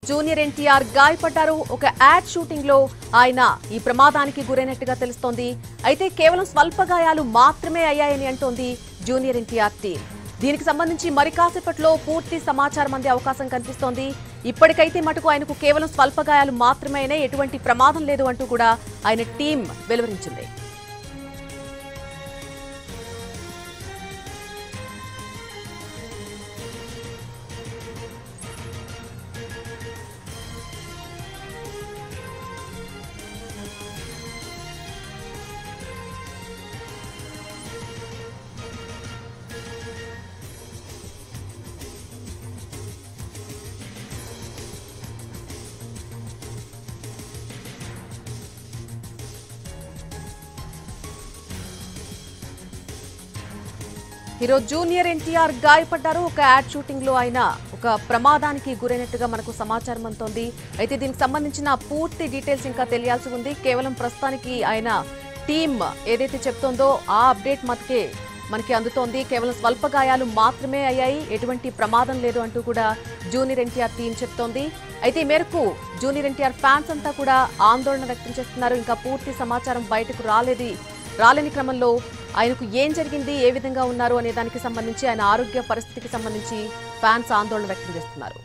Junior NTR గాయపడ్డారు. ఒక ad shooting లో ఆయన ఈ ప్రమాదానికి గురైనట్టుగా తెలుస్తోంది. అయితే కేవలం స్వల్ప గాయాలు మాత్రమే అయ్యాయని అంటోంది జూనియర్ ఎన్టీఆర్ టీం. దీనికి సంబంధించి మరి కాసేపట్లో పూర్తి సమాచారం అందే అవకాశం కనిపిస్తోంది. ఇప్పటికైతే మటుకు ఆయనకు కేవలం స్వల్ప గాయాలు మాత్రమే అయినాయి, ఎటువంటి ప్రమాదం లేదు అంటూ కూడా ఆయన టీం వెలువరించింది. ఈరోజు జూనియర్ ఎన్టీఆర్ గాయపడ్డారు. ఒక యాడ్ షూటింగ్ లో ఆయన ఒక ప్రమాదానికి గురైనట్టుగా మనకు సమాచారం అందుతోంది. అయితే దీనికి సంబంధించిన పూర్తి డీటెయిల్స్ ఇంకా తెలియాల్సి ఉంది. కేవలం ప్రస్తుతానికి ఆయన టీం ఏదైతే చెప్తోందో ఆ అప్డేట్ మటుకే మనకి అందుతోంది. కేవలం స్వల్ప గాయాలు మాత్రమే అయ్యాయి, ఎటువంటి ప్రమాదం లేదు అంటూ కూడా జూనియర్ ఎన్టీఆర్ టీం చెప్తోంది. అయితే ఈ మేరకు జూనియర్ ఎన్టీఆర్ ఫ్యాన్స్ అంతా కూడా ఆందోళన వ్యక్తం చేస్తున్నారు. ఇంకా పూర్తి సమాచారం బయటకు రాలేని క్రమంలో ఆయనకు ఏం జరిగింది, ఏ విధంగా ఉన్నారు అనే దానికి సంబంధించి, ఆయన ఆరోగ్య పరిస్థితికి సంబంధించి ఫ్యాన్స్ ఆందోళన వ్యక్తం చేస్తున్నారు.